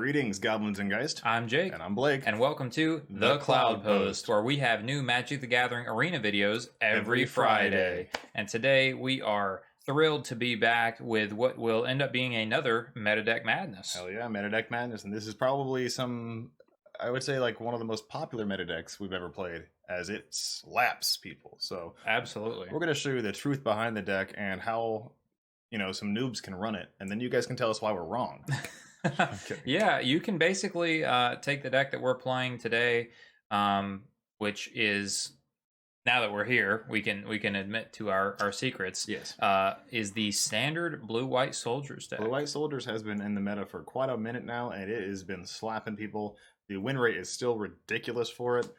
Greetings, Goblins and Geist. I'm Jake. And I'm Blake. And welcome to The Cloudpost, where we have new Magic the Gathering Arena videos every Friday. And today we are thrilled to be back with what will end up being another Meta Deck Madness. Hell yeah, Meta Deck Madness. And this is probably I would say like one of the most popular meta decks we've ever played, as it slaps people. So absolutely. We're going to show you the truth behind the deck and how, some noobs can run it. And then you guys can tell us why we're wrong. Yeah, you can basically take the deck that we're playing today, which is, now that we're here, we can admit to our secrets. Yes. Is the standard blue-white soldiers deck. Blue-white soldiers has been in the meta for quite a minute now, and it has been slapping people. The win rate is still ridiculous for it.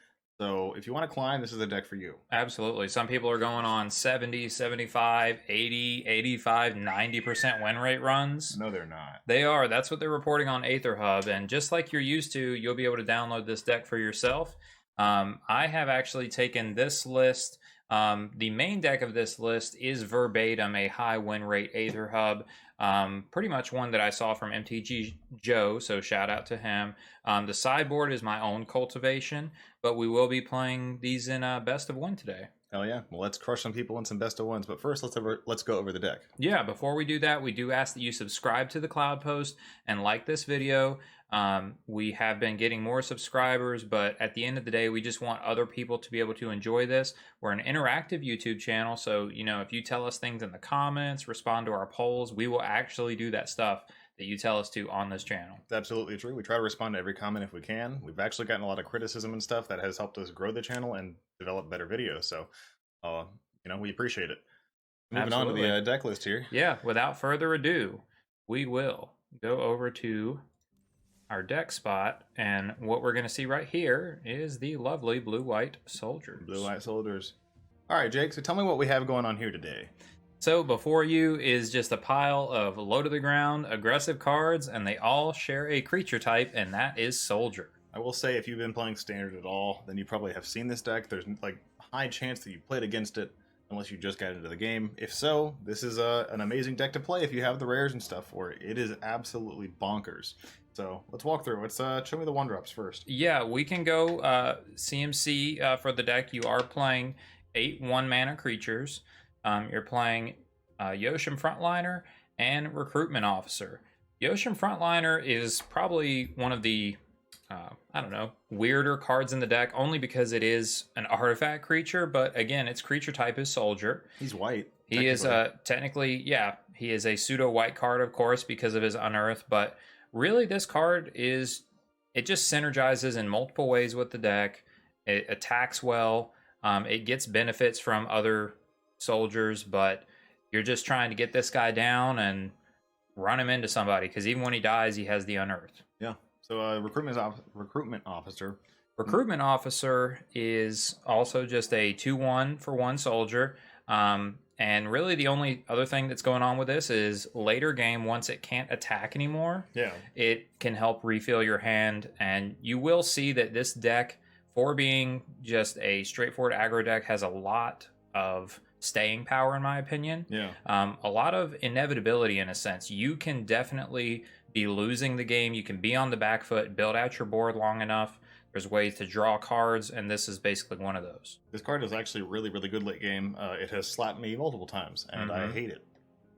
So if you want to climb, this is a deck for you. Absolutely. Some people are going on 70, 75, 80, 85, 90% win rate runs. No, they're not. They are. That's what they're reporting on Aether Hub. And just like you're used to, you'll be able to download this deck for yourself. I have actually taken this list. The main deck of this list is verbatim a high win rate Aether Hub. Pretty much one that I saw from MTG Joe, so shout out to him. The sideboard is my own cultivation, but we will be playing these in best of one today. Hell yeah. Well, let's crush some people in some best of ones. But first, let's go over the deck. Yeah, before we do that, we do ask that you subscribe to the Cloudpost and like this video. We have been getting more subscribers, but at the end of the day, we just want other people to be able to enjoy this. We're an interactive YouTube channel, so if you tell us things in the comments, respond to our polls, we will actually do that stuff that you tell us to on this channel. It's absolutely true. We try to respond to every comment if we can. We've actually gotten a lot of criticism and stuff that has helped us grow the channel and develop better videos. So, we appreciate it. Moving on to the deck list here. Yeah, without further ado, we will go over to our deck spot, and what we're going to see right here is the lovely blue-white soldiers. Blue-white soldiers. All right, Jake, so tell me what we have going on here today. So before you is just a pile of low-to-the-ground aggressive cards, and they all share a creature type, and that is soldier. I will say, if you've been playing standard at all, then you probably have seen this deck. There's like a high chance that you played against it, unless you just got into the game. If so, this is an amazing deck to play if you have the rares and stuff for it. It is absolutely bonkers. So let's walk through. Let's show me the 1-drops first. Yeah, we can go CMC for the deck. You are playing 8 1-mana creatures. You're playing Yoshim Frontliner and Recruitment Officer. Yoshim Frontliner is probably one of the, weirder cards in the deck, only because it is an artifact creature, but again, its creature type is soldier. He's white. He is technically, he is a pseudo-white card, of course, because of his Unearth, but really this card it just synergizes in multiple ways with the deck. It attacks well. It gets benefits from other soldiers, but you're just trying to get this guy down and run him into somebody, because even when he dies, he has the Unearth. Yeah. So recruitment officer. Recruitment officer is also just a 2/1 for 1 soldier. And really the only other thing that's going on with this is later game, once it can't attack anymore, it can help refill your hand. And you will see that this deck, for being just a straightforward aggro deck, has a lot of staying power, in my opinion. A lot of inevitability, in a sense. You can definitely be losing the game. You can be on the back foot, build out your board long enough. There's ways to draw cards, and this is basically one of those. This card is actually really, really good late game. It has slapped me multiple times, and I hate it.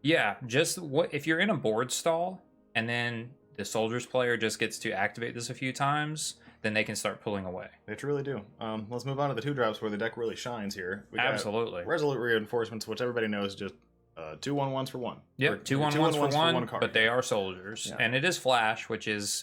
Yeah, if you're in a board stall, and then the soldiers player just gets to activate this a few times, then they can start pulling away. They truly do. Let's move on to the 2-drops where the deck really shines here. We Absolutely. got Resolute Reinforcements, which everybody knows, just 2/1/1s for 1. Yep, 2/1/1s for 1, but they are soldiers. Yeah. And it is flash, which is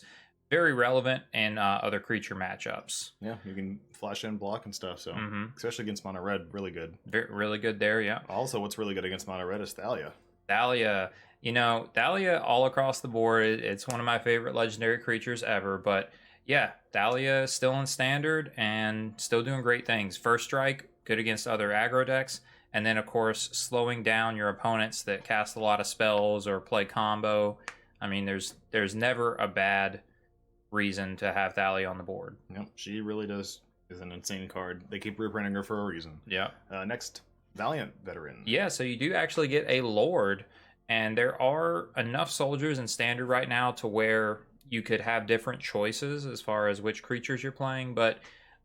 very relevant in other creature matchups. Yeah, you can flash in, block, and stuff. So especially against mono red, really good. Really good there, yeah. Also, what's really good against mono red is Thalia. Thalia, Thalia all across the board. It's one of my favorite legendary creatures ever. But yeah, Thalia is still in standard and still doing great things. First strike, good against other aggro decks. And then, of course, slowing down your opponents that cast a lot of spells or play combo. I mean, there's never a bad reason to have Thalia on the board. Yep, she really is an insane card. They keep reprinting her for a reason. Yeah. Next, Valiant Veteran. Yeah, so you do actually get a Lord, and there are enough soldiers in standard right now to where you could have different choices as far as which creatures you're playing, but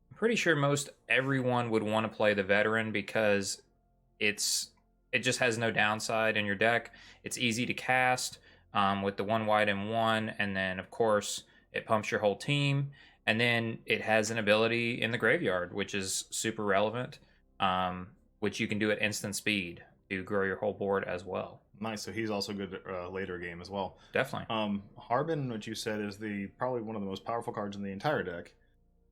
I'm pretty sure most everyone would want to play the veteran because it just has no downside in your deck. It's easy to cast with the 1 white and 1, and then of course it pumps your whole team, and then it has an ability in the graveyard which is super relevant, which you can do at instant speed to grow your whole board as well. Nice. So he's also good later game as well. Definitely. Harbin, which you said is probably one of the most powerful cards in the entire deck.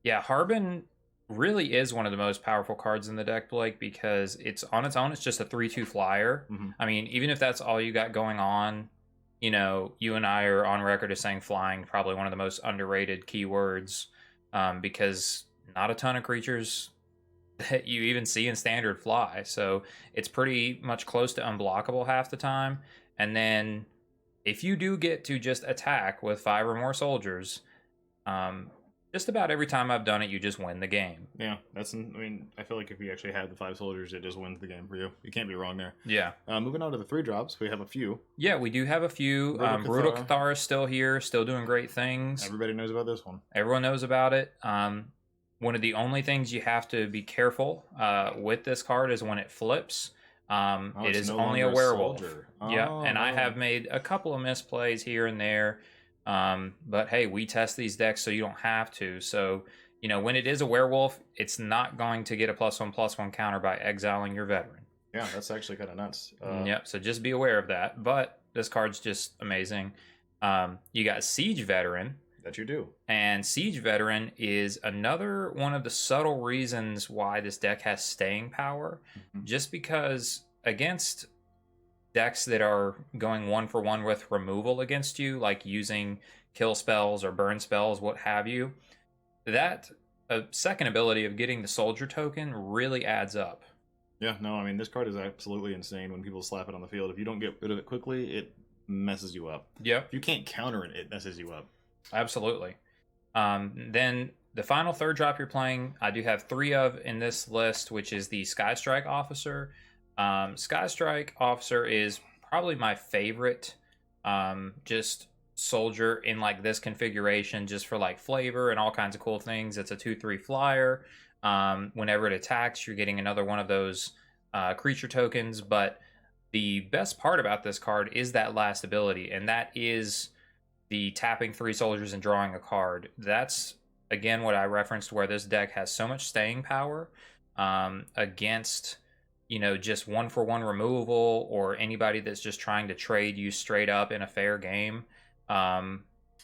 Yeah, Harbin really is one of the most powerful cards in the deck, Blake, because it's on its own. It's just a 3/2 flyer. I mean, even if that's all you got going on, you know, you and I are on record as saying flying probably one of the most underrated keywords, because not a ton of creatures that you even see in standard fly. So it's pretty much close to unblockable half the time. And then if you do get to just attack with 5 or more soldiers, just about every time I've done it, you just win the game. Yeah, I mean, I feel like if you actually have the 5 soldiers, it just wins the game for you. You can't be wrong there. Yeah. Moving on to the 3 drops, we have a few. Yeah, we do have a few. Brutal Cathar is still here, still doing great things. Everybody knows about this one. Everyone knows about it. One of the only things you have to be careful with this card is when it flips. It is only a werewolf. Yeah, and I have made a couple of misplays here and there. But hey, we test these decks so you don't have to. So, you know, when it is a werewolf, it's not going to get a +1/+1 counter by exiling your veteran. Yeah, that's actually kind of nuts. Yep, so just be aware of that. But this card's just amazing. You got Siege Veteran. That you do. And Siege Veteran is another one of the subtle reasons why this deck has staying power. Just because against decks that are going 1-for-1 with removal against you, like using kill spells or burn spells, what have you, that second ability of getting the soldier token really adds up. Yeah, no, I mean, this card is absolutely insane when people slap it on the field. If you don't get rid of it quickly, it messes you up. Yep. If you can't counter it, it messes you up. Absolutely. Then the final 3rd drop you're playing, I do have 3 of in this list, which is the Sky Strike Officer. Sky Strike Officer is probably my favorite just soldier in like this configuration, just for like flavor and all kinds of cool things. It's a 2/3 flyer. Whenever it attacks, you're getting another one of those creature tokens. But the best part about this card is that last ability, and that is the tapping 3 soldiers and drawing a card. That's, again, what I referenced, where this deck has so much staying power against, you know, just 1-for-1 removal or anybody that's just trying to trade you straight up in a fair game.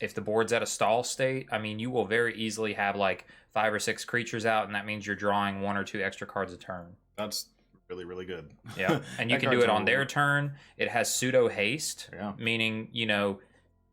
If the board's at a stall state, I mean, you will very easily have like 5 or 6 creatures out, and that means you're drawing 1 or 2 extra cards a turn. That's really, really good. Yeah, and you can do it on their turn. It has pseudo haste, meaning, you know,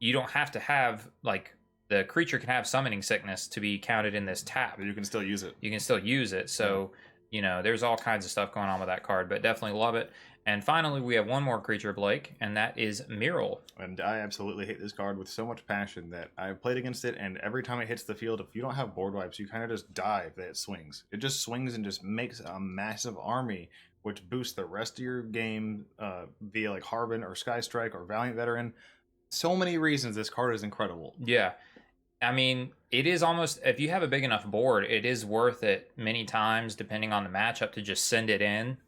you don't have to have, like, the creature can have summoning sickness to be counted in this tap. But you can still use it. You can still use it. So, you know, there's all kinds of stuff going on with that card, but definitely love it. And finally, we have one more creature, Blake, and that is Miral. And I absolutely hate this card with so much passion that I've played against it, and every time it hits the field, if you don't have board wipes, you kind of just dive that it swings. It just swings and just makes a massive army, which boosts the rest of your game via like Harbin or Sky Strike or Valiant Veteran. So many reasons this card is incredible. Yeah. I mean, it is almost, if you have a big enough board, it is worth it many times, depending on the matchup, to just send it in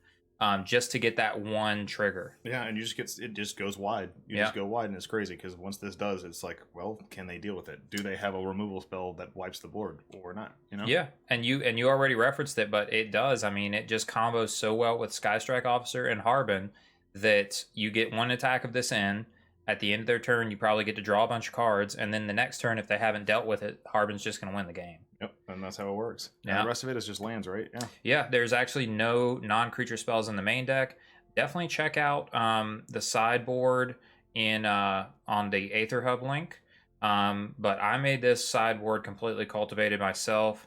just to get that one trigger. Yeah, and it just goes wide. You just go wide, and it's crazy, because once this does, it's like, well, can they deal with it? Do they have a removal spell that wipes the board or not? You know? Yeah, and you already referenced it, but it does. I mean, it just combos so well with Sky Strike Officer and Harbin that you get one attack of this in. At the end of their turn, you probably get to draw a bunch of cards, and then the next turn, if they haven't dealt with it, Harbin's just going to win the game. Yep, and that's how it works. Yeah. And the rest of it is just lands, right? Yeah. Yeah, there's actually no non-creature spells in the main deck. Definitely check out the sideboard on the Aether Hub link. But I made this sideboard completely cultivated myself.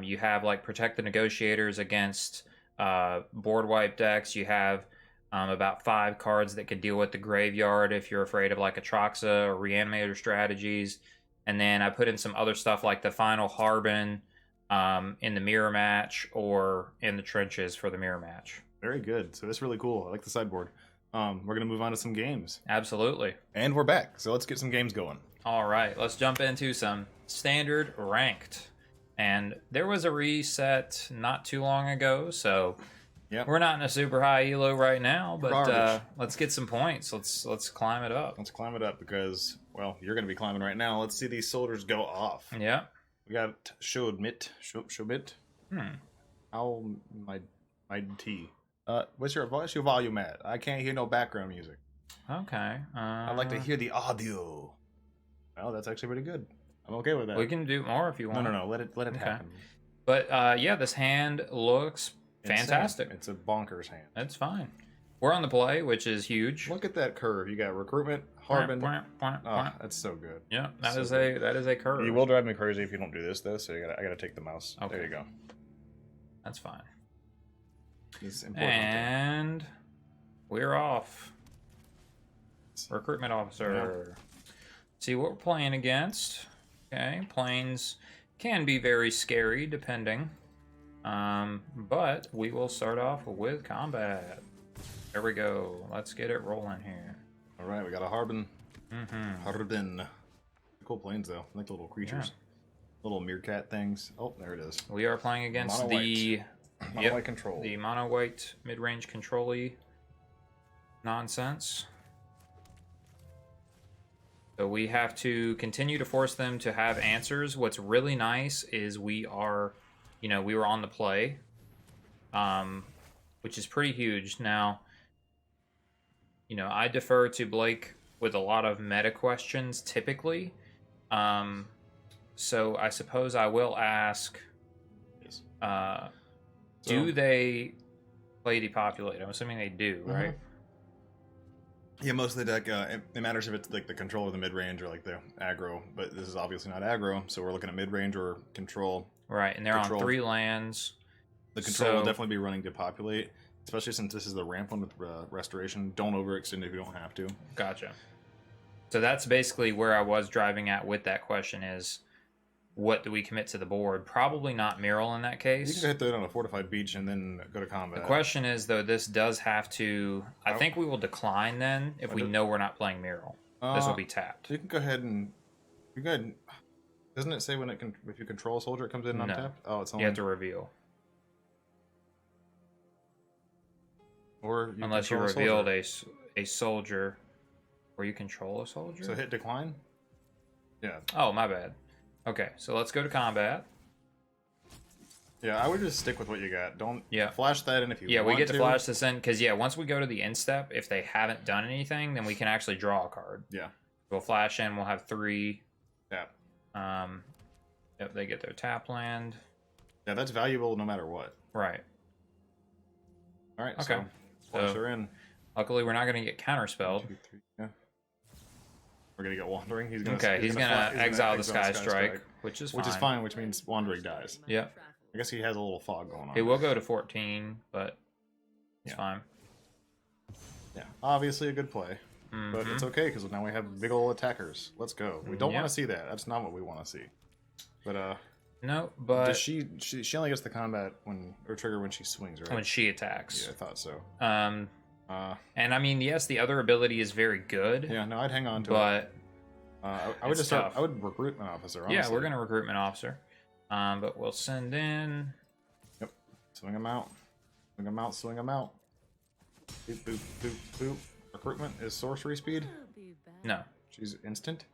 You have like Protect the Negotiators against board wipe decks. You have about 5 cards that can deal with the graveyard if you're afraid of like Atraxa or Reanimator strategies. And then I put in some other stuff like the final Harbin in the mirror match or in the trenches for the mirror match. Very good. So that's really cool. I like the sideboard. we're gonna move on to some games. Absolutely. And we're back, so let's get some games going. All right, let's jump into some standard ranked. And there was a reset not too long ago, so Yep. we're not in a super high elo right now, but Garbage. let's get some points. Let's climb it up. Let's climb it up because, well, you're gonna be climbing right now. Let's see these soldiers go off. Yeah. We got Shobit. Hmm. How my T. What's your volume at? I can't hear no background music. Okay. I'd like to hear the audio. Well, that's actually pretty good. I'm okay with that. We can do more if you want. No. Let it happen. But yeah, this hand looks fantastic. It's a bonkers hand. That's fine. We're on the play, which is huge. Look at that curve. You got recruitment, Harbin. Oh, that's so good. Yeah, that is a curve. You will drive me crazy if you don't do this though. So I gotta take the mouse. Okay. There you go. That's fine. It's important. And we're off. Recruitment officer. Yeah. See what we're playing against. Okay, planes can be very scary depending. But we will start off with combat. There we go. Let's get it rolling here. All right, we got a Harbin. Mm-hmm. Harbin. Cool planes though. I like the little creatures. Little meerkat things. Oh, there it is. We are playing against Mono the Mono white control. the mono white mid-range control-y nonsense. So we have to continue to force them to have answers. What's really nice is we were on the play, which is pretty huge. Now, I defer to Blake with a lot of meta questions typically. So I suppose I will ask, Yes. do they play depopulate? I'm assuming they do, right? Yeah, most of the deck, it matters if it's like the control or the mid-range or like the aggro, but this is obviously not aggro, so we're looking at mid-range or control. Right, and they're on 3 lands. The control will definitely be running depopulate, especially since this is the ramp one with restoration. Don't overextend if you don't have to. Gotcha. So that's basically where I was driving at with that question is, what do we commit to the board? Probably not Mural in that case. You can hit that on a fortified beach and then go to combat. The question is, though, this does have to... I think we will decline then if we know we're not playing Mural. This will be tapped. You can go ahead and... Doesn't it say when if you control a soldier, it comes in untapped? Oh, it's only... You have to reveal. Or unless you revealed a soldier, or you control a soldier. So hit decline. Yeah. Oh, my bad. Okay, so let's go to combat. Yeah, I would just stick with what you got. Don't flash that in if you want to. Yeah, we get to flash this in, because, once we go to the end step, if they haven't done anything, then we can actually draw a card. Yeah. We'll flash in, we'll have 3. Tap. Yep, they get their tap land. Yeah, that's valuable no matter what. Right. All right, okay. So flash her in. Luckily, we're not going to get counterspelled. 1, 2, 3, yeah. We're going to get Wandering. He's going to exile the Sky Strike, which is fine. Which means Wandering dies. Yeah. I guess he has a little fog going on. It will go to 14, but it's fine. Yeah, obviously a good play. But it's okay, because now we have big old attackers. Let's go. We don't want to see that. That's not what we want to see. But, no, but... she only gets the combat or trigger when she swings, right? When she attacks. Yeah, I thought so. And I mean, yes, the other ability is very good. Yeah, no, I'd hang on to it. But I would just start. I would recruitment officer. Honestly. Yeah, we're gonna recruitment officer. But we'll send in. Yep. Swing them out. Swing them out. Swing them out. Boop boop boop boop. Recruitment is sorcery speed. No. She's instant.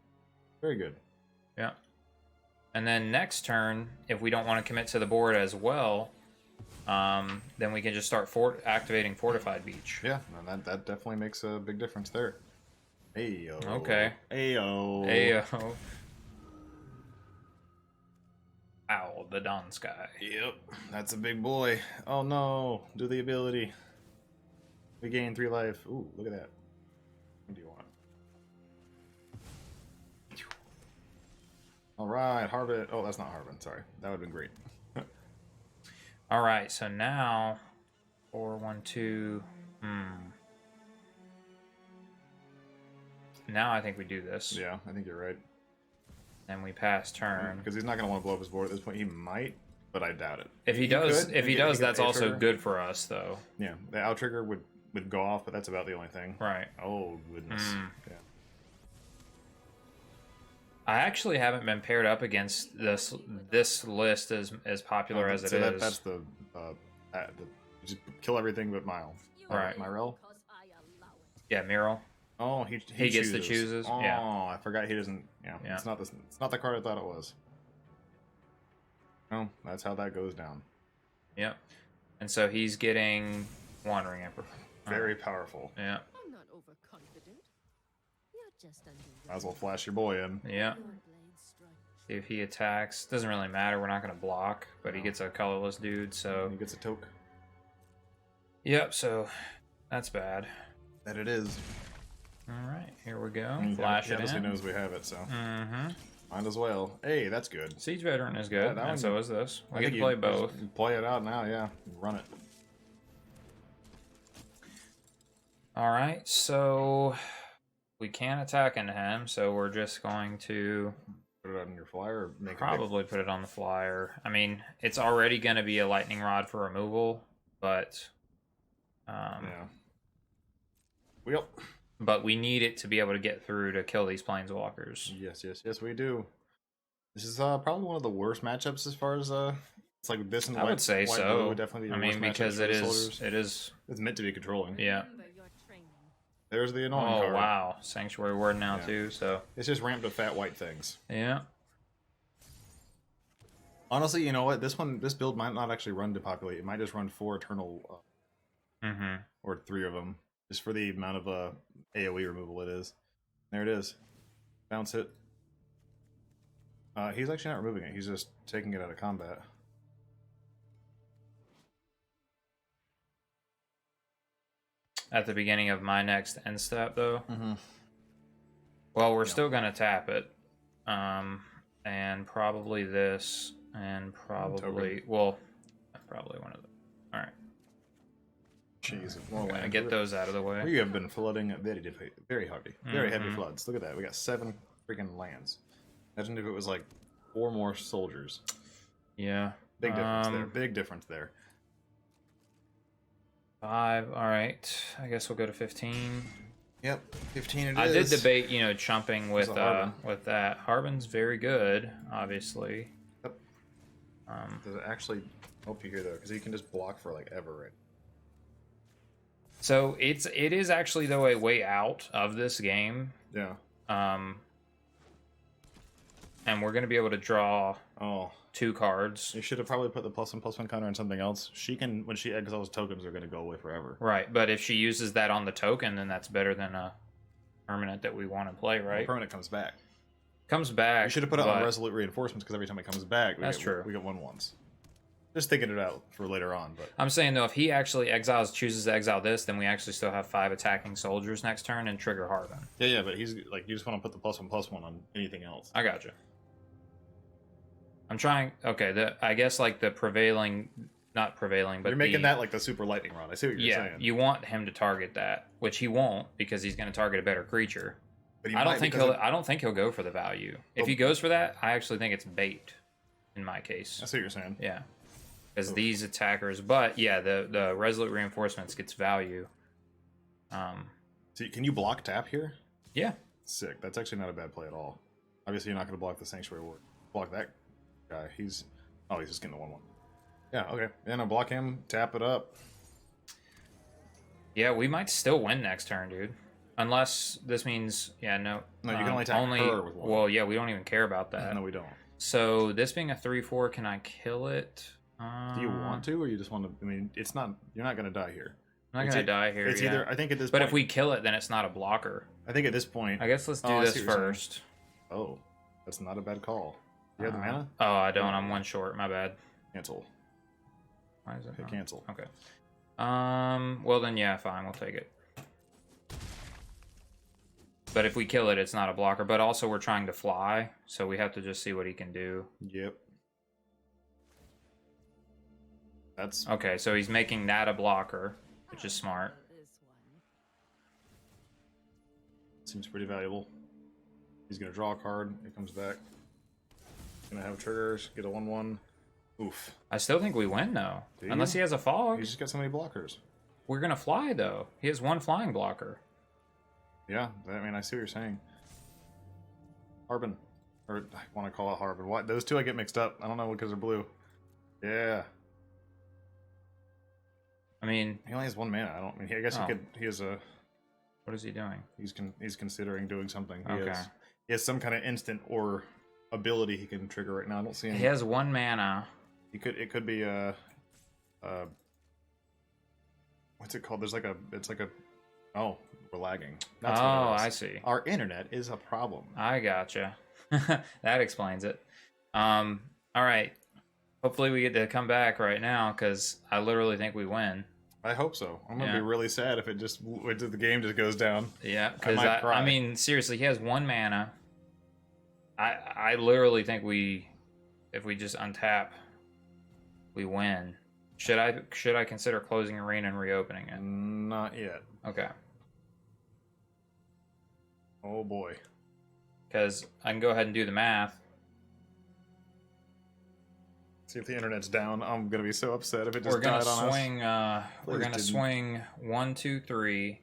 Very good. Yeah. And then next turn, if we don't want to commit to the board as well, then we can just start activating Fortified Beach. Yeah, that definitely makes a big difference there. Ayo. Okay. Ayo. Ayo. Ow, the Dawn Sky. Yep, that's a big boy. Oh no, do the ability. We gain 3 life. Ooh, look at that. What do you want? Alright, Harvard. Oh, that's not Harvard. Sorry. That would have been great. Alright, so now 4, 1, 2. Now I think we do this. Yeah, I think you're right. And we pass turn. Because he's not going to want to blow up his board at this point. He might, but I doubt it. If he does, that's also good for us, though. Yeah, the out trigger would would go off, but that's about the only thing. Right. Oh goodness. Yeah. I actually haven't been paired up against this list as popular as it is. That's the just kill everything but Mile. Right. Myrel? Yeah, Myrel. Oh, he gets the chooses. Oh, yeah. I forgot he doesn't. Yeah, Yeah. It's not the card I thought it was. No, that's how that goes down. Yep. And so he's getting Wandering Emperor. Very powerful. Yeah. I'm not overconfident. You're just Might as well flash your boy in. Yeah. See if he attacks. Doesn't really matter. We're not going to block, but he gets a colorless dude, so. He gets a toke. Yep. So that's bad. That it is. All right, here we go. He Flash it obviously in. knows we have it, so. Mm-hmm. Might as well. Hey, that's good. Siege Veteran is good, that one- and so is this. I We think can you play just both. Play it out now, yeah. Run it. All right, so we can't attack into him, so we're just going to Put it on your flyer or make probably put it on the flyer. I mean, it's already going to be a lightning rod for removal, but Yeah. Well. but we need it to be able to get through to kill these planeswalkers. Yes, we do. This is probably one of the worst matchups as far as it's like this and I would say white so. blue would definitely be I the mean, worst matchups because for it the is soldiers. it is It's meant to be controlling. yeah. There's the annoying Oh card. wow, Sanctuary Ward now Yeah. too. So It's just ramped to fat white things. yeah. Honestly, you know what? This build might not actually run to populate. It might just run 4 eternal Mm-hmm. or 3 of them, just for the amount of AOE removal it is. There it is. Bounce it. He's actually not removing it. He's just taking it out of combat. At the beginning of my next end step, though. Mm-hmm. Well, we're still gonna tap it, and probably this, and probably probably one of them. All right, Jeez, more I'm gonna land. get those out of the way. We have been flooding very heavy, very heavy Mhm. floods. Look at that. We got 7 freaking lands. Imagine if it was like 4 more soldiers. Yeah, Big difference there. Big difference there. 5. All right, I guess we'll go to 15. Yep, 15 it is. I did debate, chumping with It's a Harbin. with that. Harbin's very good, obviously. Yep. Does it actually help you here though? Because you can just block for like ever, right? So it is actually though a way out of this game. Yeah. And we're gonna be able to draw Oh, 2 cards. you should have probably put the +1/+1 counter on something else. She can, when she exiles tokens, are going to go away forever. Right, but if she uses that on the token, then that's better than a permanent that we want to play, The right? permanent comes back. Comes back. You should have put it on but- resolute reinforcements because every time it comes back, That's true. We get 1/1s. Just thinking it out for later on, but I'm saying though, if he actually chooses to exile this, then we actually still have 5 attacking soldiers next turn and trigger Harbin. yeah. But he's like, you just want to put the +1/+1 on anything else. I gotcha. I'm trying. Okay, I guess like the not prevailing, but You're making that like the super lightning rod. I see what you're yeah, saying. you want him to target that, which he won't because he's going to target a better creature. But I don't think he'll go for the value. If he goes for that, I actually think it's bait. In my case, I see what you're saying. yeah, because these attackers. But yeah, the resolute reinforcements gets value. So can you block tap here? Yeah, Sick. That's actually not a bad play at all. Obviously, you're not going to block the Sanctuary Ward. Block that guy. He's just getting the 1/1. Yeah, okay. And I block him, tap it up. yeah, we might still win next turn, dude. Unless this means, no. No, you can only attack her with 1. Well, yeah, we don't even care about that. No, we don't. So this being a 3/4, can I kill it? Do you want to, or you just want to? I mean, it's not. You're not going to die here. I'm not gonna die here. It's yeah. either. I think at this. But point, if we kill it, then it's not a blocker. I think at this point. I guess let's do I this see what you're saying. first. Oh, that's not a bad call. You have the mana? Oh, I don't. I'm 1 short. My bad. Cancel. Why is it? Okay, not? cancel. Okay. Well then, yeah, fine. We'll take it. But if we kill it, it's not a blocker. But also, we're trying to fly, so we have to just see what he can do. Yep. That's Okay, so he's making that a blocker, which is smart. seems pretty valuable. He's gonna draw a card. It comes back. Gonna have triggers. Get a 1/1. Oof. I still think we win though, Do you? unless he has a fog. He's just got so many blockers. we're gonna fly though. He has one flying blocker. Yeah, I mean, I see what you're saying. Harbin. Or I want to call it Harbin. What? Those two I get mixed up. I don't know because they're blue. Yeah. I mean, He only has one mana. I mean, I guess Oh. he has a... what is he doing? He's considering doing something. Okay. He has some kind of instant or ability he can trigger right now. I don't see any. He has one mana. It could be what's it called? It's like a oh, we're lagging. That's what Oh, it is. I see. Our internet is a problem. I gotcha. That explains it. All right. Hopefully we get to come back right now because I literally think we win. I hope so. I'm gonna Yeah. be really sad if the game just goes down. Yeah, because might cry. I mean, seriously, he has one mana. I literally think if we just untap, we win. Should I consider closing arena and reopening it? Not yet. Okay, Oh boy. because I can go ahead and do the math. See if the internet's down. I'm gonna be so upset if it just We're gonna died on us. swing. We're Please gonna didn't. swing 1, 2, 3.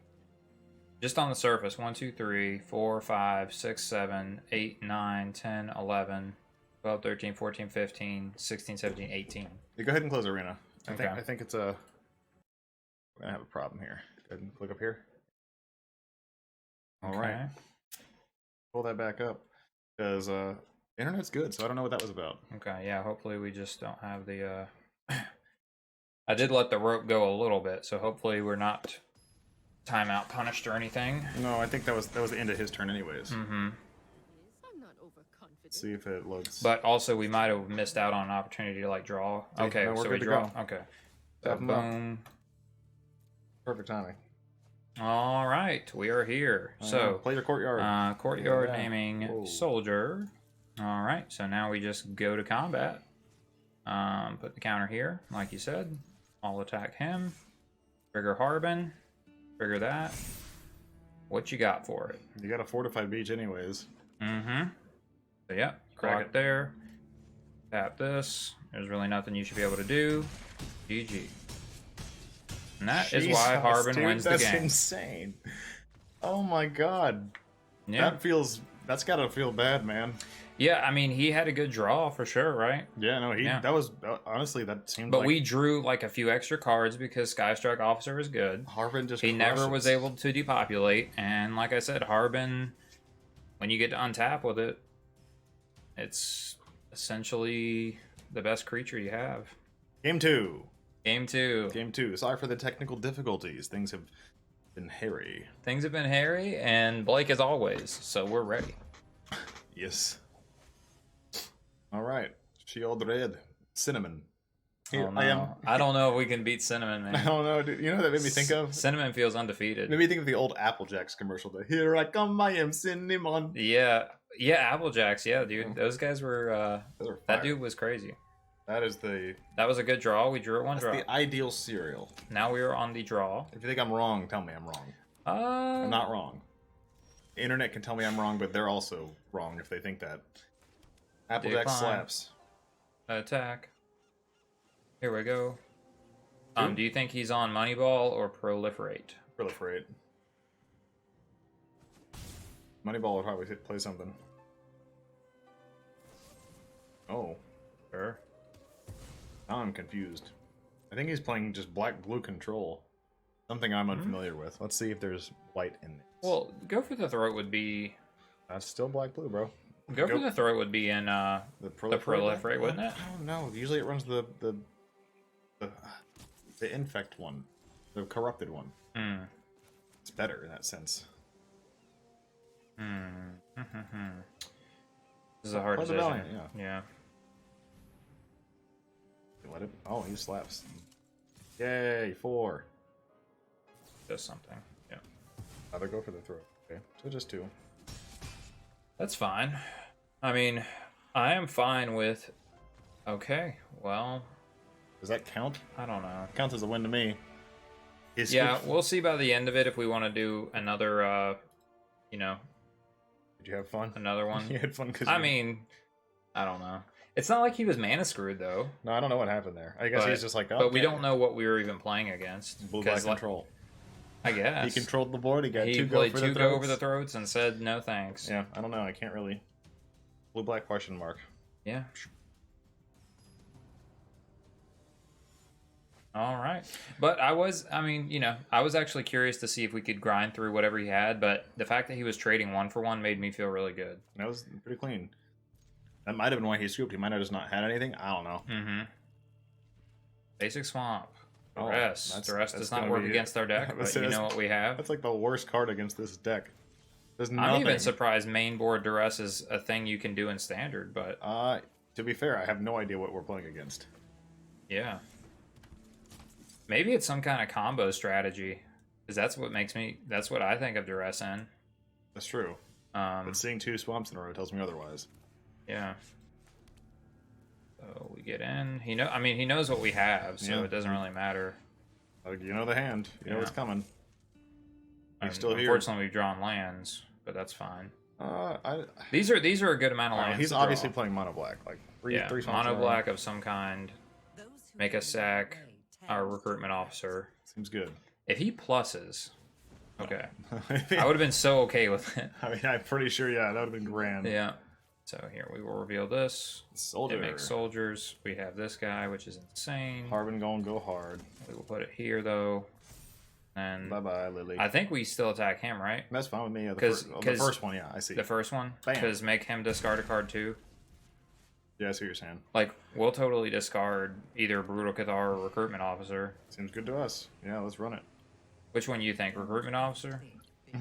Just on the surface, 1, 2, 3, 4, 5, 6, 7, 8, 9, 10, 11, 12, 13, 14, 15, 16, 17, 18. You go ahead and close arena. Okay. I think it's we're gonna have a problem here. Go ahead and click up here. All right. Okay. Pull that back up because internet's good, so I don't know what that was about. Okay, yeah, hopefully we just don't have the I did let the rope go a little bit, so hopefully we're not timeout punished or anything. No, I think that was the end of his turn anyways. Mm-hmm. I'm not overconfident. Let's see if it loads. But also we might have missed out on an opportunity to like draw. Okay, no, we're so we good to draw. go. Okay. So Tap 'em up. boom. Perfect timing. All right, we are here. So play your courtyard. courtyard Yeah. naming Whoa. soldier. All right, so now we just go to combat. Put the counter here, like you said. I'll attack him. Trigger Harbin. Trigger that. What you got for it? You got a fortified beach anyways. Mm-hmm. So yeah, crack it there. Tap this. There's really nothing you should be able to do. GG. And that is why Jesus, Harbin dude, wins the that's game. insane. Oh my god. Yeah. That's gotta feel bad, man. Yeah, I mean, he had a good draw for sure, right? Yeah, no, Yeah. that was honestly that seemed But like we drew like a few extra cards because Skystrike Officer was good. Harbin just He never was crushes. able to depopulate, and like I said, Harbin, when you get to untap with it, it's essentially the best creature you have. Game 2. Game 2. Game 2. Sorry for the technical difficulties. Things have been hairy. Things have been hairy, and Blake as always, so we're ready. Yes. All right. Shield red. Cinnamon. Here Oh, no. I am. I don't know if we can beat Cinnamon, I man. don't know, dude. You know what that made me think of? Cinnamon feels undefeated. Made me think of the old Applejacks commercial. The Here I come, I am Cinnamon. Yeah, Applejacks, yeah, dude. Those guys were, Those are that fire. dude was crazy. That is the That was a good draw. We drew it one that's draw. the ideal cereal. Now we are on the draw. If you think I'm wrong, tell me I'm wrong. I'm not wrong. The internet can tell me I'm wrong, but they're also wrong if they think that. Applejack Decline. slaps. Attack. Here we go. Two. Do you think he's on Moneyball or Proliferate? Proliferate. Moneyball would probably play something. Oh. Sure. Now I'm confused. I think he's playing just black-blue control. Something I'm unfamiliar with. Let's see if there's white in it. Well, go for the throat would be. That's still black-blue, bro. Go for the throat would be in The proliferate, wouldn't it? I don't know. Usually it runs the infect one. The corrupted one. Hmm. It's better in that sense. This is a hard Play the decision. Valiant, Yeah. You let it. Oh, he slaps. Yay, 4. Does something. Yeah. Either go for the throw. Okay, so just 2. That's fine. I mean, I am fine with. Okay, well, Does that count? I don't know. Counts as a win to me. Yeah, we'll see by the end of it if we want to do another, Did you have fun? another one. You had fun because I mean, I don't know. It's not like he was mana screwed though. No, I don't know what happened there. I guess he's just like, oh, but we don't know what we were even playing against. Blue black control. I guess He controlled the board. He got he two played go for the two throats. go over the throats and said no thanks. Yeah, I don't know. I can't really. Blue black question mark. Yeah. All right. But I was actually curious to see if we could grind through whatever he had, but the fact that he was trading 1-for-1 made me feel really good. That was pretty clean. That might have been why he scooped. He might have just not had anything. I don't know. Mm-hmm. Basic swamp. Oh, Duress. Duress does not work against our deck, but you know what we have. That's like the worst card against this deck. There's nothing. I'm even surprised main board Duress is a thing you can do in standard, but... to be fair, I have no idea what we're playing against. Yeah. Maybe it's some kind of combo strategy, because that's what I think of Duress in. That's true. But seeing 2 swamps in a row tells me otherwise. Yeah. So we get in. He knows what we have, so it doesn't really matter. Like, you know the hand. You know what's coming. He's still here. Unfortunately, we've drawn lands, but that's fine. These are a good amount of lands. He's obviously playing mono black, like three swamps. Mono black of some kind. Make a sack. Our recruitment officer. Seems good. If he pluses, okay, I would have been so okay with it. I mean, I'm pretty sure, that would have been grand. Yeah. So here we will reveal this. Soldier. It makes soldiers. We have this guy, which is insane. Harbin gonna go hard. We will put it here though. And bye bye, Lily. I think we still attack him, right? That's fine with me. The first one, I see. The first one, because make him discard a card too. Yeah, I see what you're saying. Like, we'll totally discard either Brutal Cathar or Recruitment Officer. Seems good to us. Yeah, let's run it. Which one you think? Recruitment Officer? I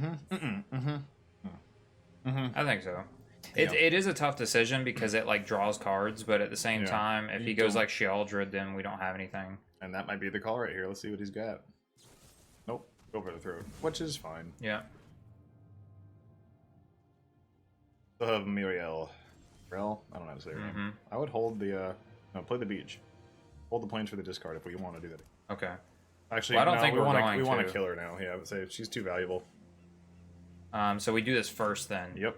think so. It is a tough decision because it, like, draws cards, but at the same time, if he goes, like, Sheoldred, then we don't have anything. And that might be the call right here. Let's see what he's got. Nope. Go for the throat. Which is fine. Yeah. Still have Muriel. Rel? I don't know how to say her name. I would hold the, no, play the beach. Hold the planes for the discard if we want to do that. Okay. Actually, I don't think we want to kill her now. Yeah, I would say she's too valuable. So we do this first then. Yep.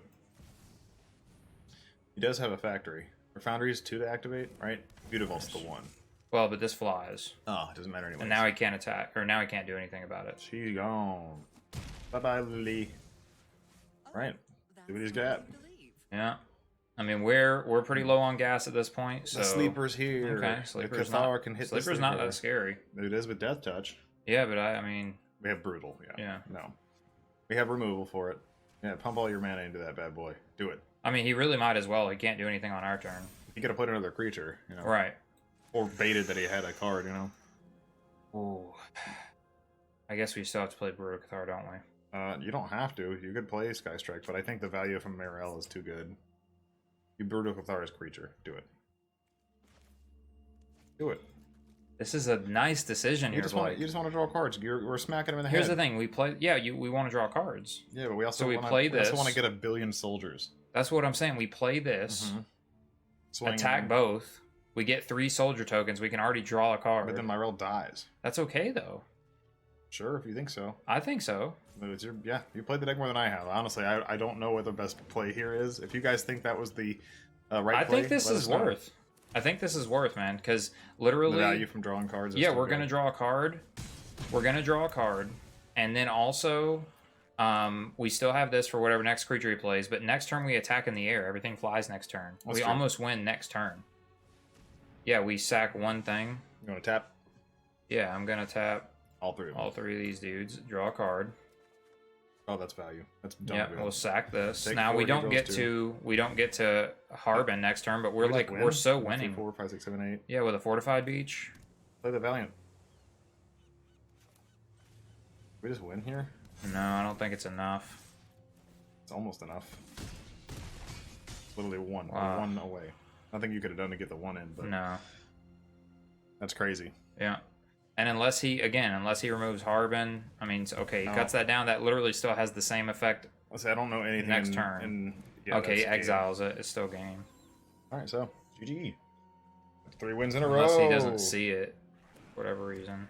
He does have a factory. Her foundry is 2 to activate, right? Beautiful's the 1. Well, but this flies. Oh, it doesn't matter anymore. And now he can't attack, or now he can't do anything about it. She's gone. Bye-bye, Lily. Right. See what he's got. Yeah. I mean, we're pretty low on gas at this point, so... The sleeper's here. Okay, Sleeper's not, can hit Sleeper's not that scary. It is with Death Touch. Yeah, but I mean... We have Brutal, Yeah. No. We have Removal for it. Yeah, pump all your mana into that bad boy. Do it. I mean, he really might as well. He can't do anything on our turn. He could have put another creature, you know. Right. Or baited that he had a card, you know. Ooh. I guess we still have to play Brutal Cathar, don't we? You don't have to. You could play Sky Strike, but I think the value from Marel is too good. You Brutal Cathar's creature. Do it. Do it. This is a nice decision here, Blake. You just want to draw cards. We're smacking him in the Here's head. the thing. We play... Yeah, we want to draw cards. Yeah, but we also we want to get a billion soldiers. That's what I'm saying. We play this. Attack them. both. We get 3 soldier tokens. We can already draw a card. But then Myrel dies. That's okay, though. Sure, if you think so. I think so. But it's you played the deck more than I have. Honestly, I don't know what the best play here is. If you guys think that was the right play, I think this is worth. I think this is worth, man, because literally... The value from drawing cards is we're going to draw a card. We're going to draw a card. And then also, we still have this for whatever next creature he plays, but next turn we attack in the air. Everything flies next turn. We almost win next turn. Yeah, we sack one thing. You want to tap? Yeah, I'm going to tap all 3 of them. All 3 of these dudes. Draw a card. Oh, that's value. That's dumb. Yeah, we'll sack this. Now we don't get to Harbin next turn, but we're so winning. 4, 5, 6, 7, 8. Yeah, with a fortified beach. Play the Valiant. We just win here? No, I don't think it's enough. It's almost enough. Literally 1. Wow. 1 away. Nothing you could have done to get the 1 in, but no. That's crazy. Yeah. And unless he removes Harbin, I mean, okay, he cuts that down. That literally still has the same effect. I don't know anything next turn. Okay, he exiles it. It's still game. All right, so GG. 3 wins in a row. Unless he doesn't see it, for whatever reason.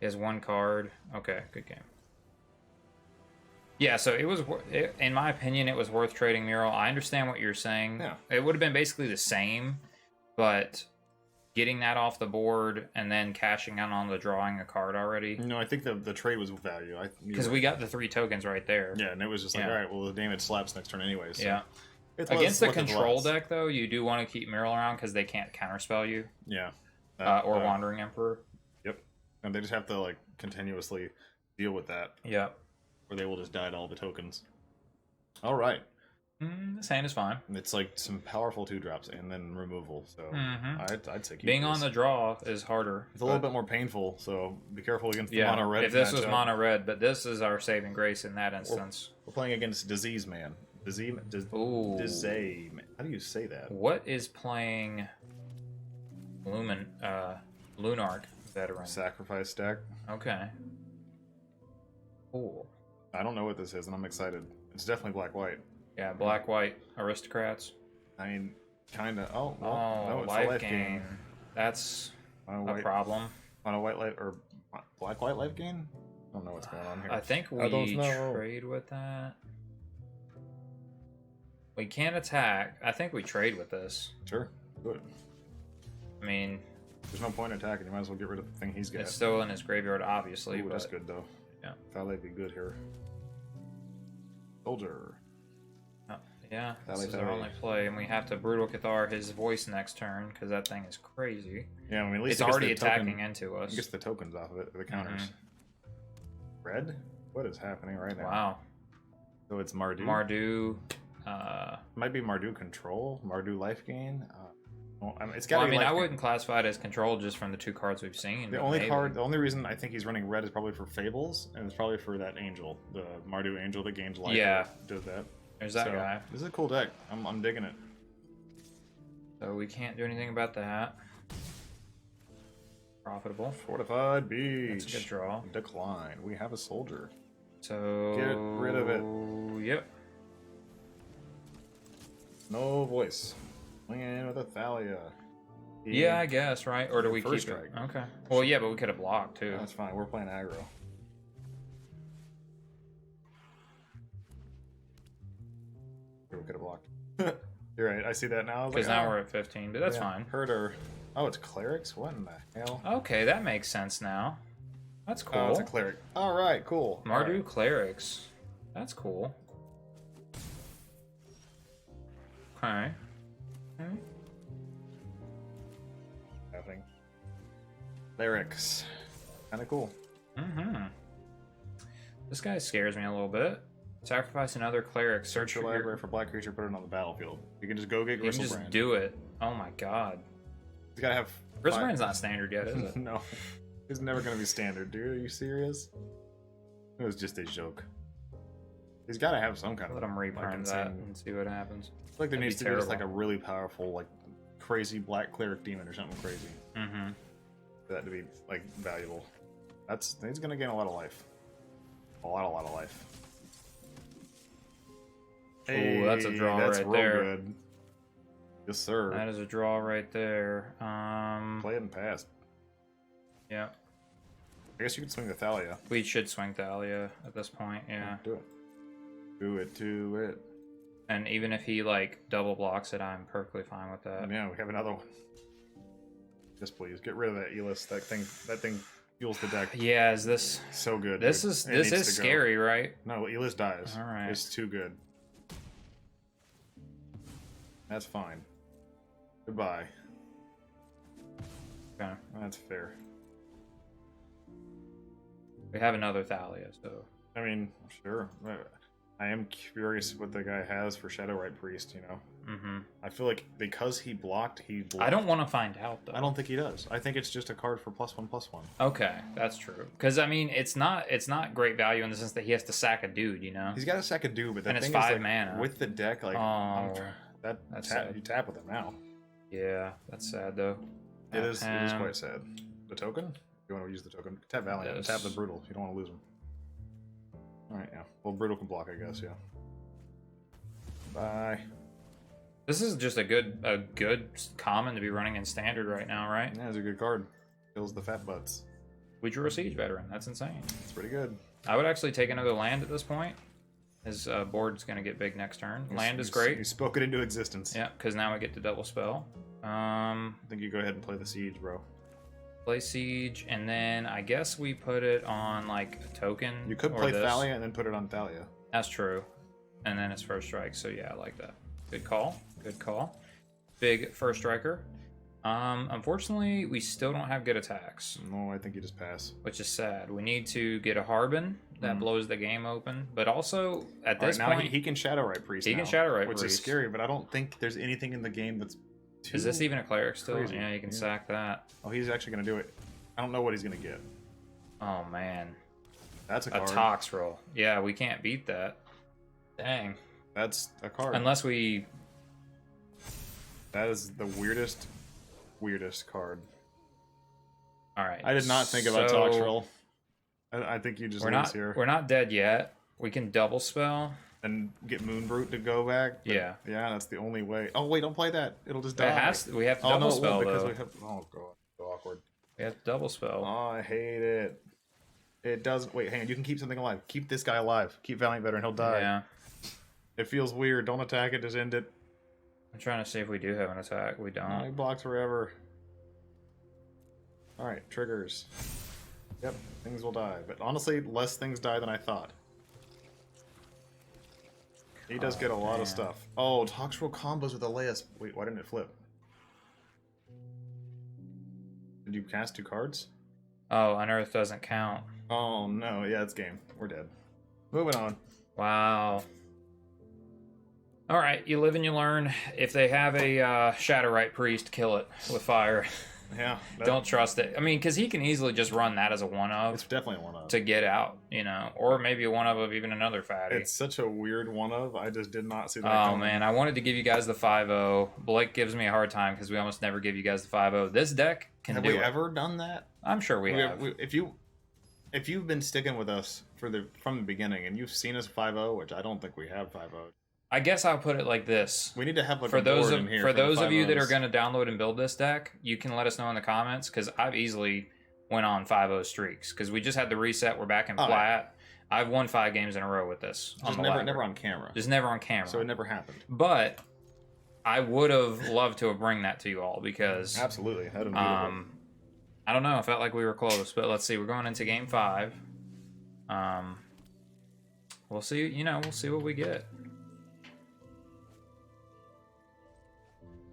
He has 1 card. Okay, good game. Yeah, so in my opinion, it was worth trading Mural. I understand what you're saying. Yeah. It would have been basically the same, but getting that off the board and then cashing out on the drawing a card already. No, I think the trade was value. Because we got the 3 tokens right there. Yeah, and it was just like, Yeah. all right, well, the damage slaps next turn anyway. So Yeah. it was Against the what it control was. deck, though, you do want to keep Mural around because they can't counterspell you. Yeah. Or Wandering Emperor. Yep. And they just have to, like, continuously deal with that. Yeah. Or they will just die to all the tokens. All right. This hand is fine. It's like some powerful 2-drops and then removal. So I'd say keep Being this. on the draw is harder. It's a little bit more painful, so be careful against the Yeah, mono red. if this was matchup. mono red, but this is our saving grace in that instance. We're playing against Disease Man. Ooh. Disease Man. How do you say that? What is playing Lunarch veteran? Sacrifice stack. Okay. Cool. I don't know what this is, and I'm excited. It's definitely black-white. Yeah, black white aristocrats. I mean, kind of. Oh, well, Oh, no, it's life a life gain. gain. That's On a a white, problem. on a white life or black-white life gain. I don't know what's going on here. I think I don't we know. trade with that. We can't attack. I think we trade with this. Sure, good. I mean, There's no point in attacking. You might as well get rid of the thing he's got. it's still in his graveyard, obviously. Ooh, but that's good though. Yeah. That'd be good here. Soldier. Yeah, this Tally, is our tally. only play, and we have to Brutal Cathar his voice next turn, because that thing is crazy. Yeah, I mean, at least It's it gets already the token- attacking into us. It gets the tokens off of it, the counters. Red? What is happening right now? Wow. So it's Mardu. Mardu. Might be Mardu control, Mardu life gain. Well, I mean, it's got. Well, I mean, I wouldn't classify it as control just from the 2 cards we've seen. The but only maybe. the only reason I think he's running red is probably for Fables, and it's probably for that angel, the Mardu angel that gains life. Yeah. Does that. There's that So, guy. This is a cool deck. I'm digging it. So we can't do anything about that. Profitable. Fortified Beach. That's a good draw. Decline. We have a soldier. So Get rid of it. Yep. No voice. Swing in with a Thalia. Yeah, I guess, right? Or do we First keep strike. it? Okay. Well, yeah, but we could have blocked too. That's fine. We're playing aggro. We could have blocked. You're right. I see that now. Because now we're at 15, but that's fine. Herder. Oh, it's clerics. What in the hell? Okay, that makes sense now. That's cool. Oh, it's a cleric. All right, cool. Mardu All right. Clerics. That's cool. Okay. Okay. Happening. Clerics. Kind of cool. Mm-hmm. This guy scares me a little bit. Sacrifice another cleric. Search your library for black creature. Put it on the battlefield. You can just go get You can Gristlebrand. just do it. Oh my god. He's gotta have. Gristlebrand's not standard yet, is it? No, it's never gonna be standard, dude. Are you serious? It was just a joke. He's gotta have some kind of. Let him reprint insane- that and see what happens. I feel like there That'd needs be to be just like terrible. a really powerful, like crazy black cleric demon or something crazy Mm-hmm. for that to be like valuable. He's gonna gain a lot of life. A lot of life. Ooh, that's a draw that's right real there. Good. Yes, sir. That is a draw right there. Play it and pass. Yeah. I guess you could swing the Thalia. We should swing Thalia at this point, yeah. Do it. Do it. And even if he like double blocks it, I'm perfectly fine with that. Yeah, we have another one. Yes, please get rid of that Elis. That thing fuels the deck. Yeah, is this So good. this dude. is It this needs is to go. scary, right? No, Elis dies. All right. It's too good. That's fine. Goodbye. Okay. That's fair. We have another Thalia, so I mean, sure. I am curious what the guy has for Shadowrite Priest, you know? I feel like because he blocked, I don't want to find out though. I don't think he does. I think it's just a card for +1/+1. Okay, that's true. Because I mean, it's not great value in the sense that he has to sack a dude, you know. He's got a second dude, but the And it's thing 5 is, like, mana. with the deck, like, Oh, that's sad. you tap with him now. Yeah, that's sad though. It is Um, quite sad. The token? You want to use the token? Tap Valiant. Yes. Tap the Brutal. You don't want to lose him. Alright, yeah. Well, Brutal can block, I guess, yeah. Bye. This is just a good common to be running in standard right now, right? Yeah, it's a good card. Kills the fat butts. We drew a siege veteran. That's insane. It's pretty good. I would actually take another land at this point. His board's gonna get big next turn. You- Land is you- great. You spoke it into existence. Yeah, because now we get to double spell. I think you go ahead and play the siege, bro. Play siege, and then I guess we put it on like a token. You could or play this. Thalia and then put it on Thalia. That's true. And then it's first strike. So yeah, I like that. Good call. Good call. Big first striker. Unfortunately, we still don't have good attacks, No, I think you just pass. which is sad. We need to get a Harbin that Mhm. blows the game open. But also at All this right, now point, he can Shadowrite Priest. He can now, Shadowrite which Priest. is scary. But I don't think there's anything in the game that's too. is this even a cleric still? crazy. Yeah, you can Yeah. sack that. Oh, he's actually gonna do it. I don't know what he's gonna get. Oh man, That's a a card. tox roll. Yeah, we can't beat that. Dang. That's a card. Unless we. That is the weirdest card. All right. I did not think about so Tox Roll. I think you just We're lose not. here We're not dead yet. We can double spell. and get Moonbrute to go back. But Yeah. yeah, that's the only way. Oh wait, don't play that. It'll just It die. has. We have to Oh double no, it spell won't because though. we have. Oh god, so awkward. We have to double spell. Oh, I hate it. It doesn't. Wait, hang on. You can keep something alive. Keep this guy alive. Keep Valiant Veteran. He'll die. Yeah. It feels weird. Don't attack it. Just end it. I'm trying to see if we do have an attack. We He don't. blocks forever. All right, triggers. Yep, things will die. But honestly, less things die than I thought. He does get a lot man. of stuff. Oh, Tox Roll combos with Elias. Wait, why didn't it flip? Did you cast 2 cards? Oh, unearth doesn't count. Oh no, yeah, it's game. We're dead. Moving on. Wow. All right, you live and you learn. If they have a Shadowrite Priest, kill it with fire. Yeah. Don't trust it. I mean, because he can easily just run that as a one It's of definitely one of. to get out, or maybe a one of even another fatty. It's such a weird one of. I just did not see that. Oh coming. man, I wanted to give you guys the 5-0. Blake gives me a hard time because we almost never give you guys the 5-0. This deck can Have do we it. ever done that? I'm sure we have. If you've been sticking with us from the beginning and you've seen us 5-0, which I don't think we have 5-0, I guess I'll put it like this. we need to have like For a those board of in here for the those of you that are 5-0s. going to download and build this deck, you can let us know in the comments because I've easily went on 5-0 streaks because we just had the reset. We're back in Oh, yeah. flat. I've won 5 games in a row with this. just the never ladder. on camera, Just never on camera. so it never happened. But I would have loved to have bring that to you all because Absolutely, that'd be beautiful. I don't know. I felt like we were close, but let's see. We're going into game 5. We'll see. We'll see what we get.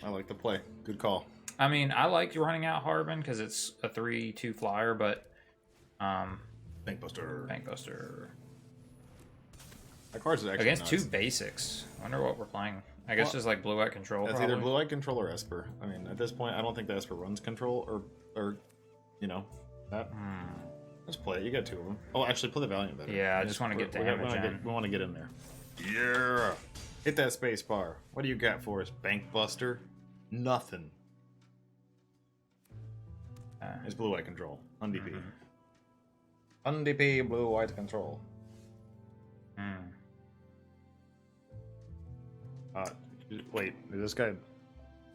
I like the play. Good call. I mean, I liked running out Harbin because it's a 3/2 flyer, but Bankbuster. Bankbuster That card's actually against nuts. 2 basics. Wonder what we're playing. I guess Well, just like blue-white control. It's Probably. either Blue Eye Control or Esper. I mean, at this point, I don't think the Esper runs control or that. Let's play it. You got 2 of them. Oh, actually, play the Valiant better. Yeah, I just want to get damage in. We want to get in there. Yeah. Hit that space bar. What do you got for us, Bankbuster? Nothing. It's Blue White Control. Un-DP. Mhm. Un-DP, Blue White Control. Wait, is this guy...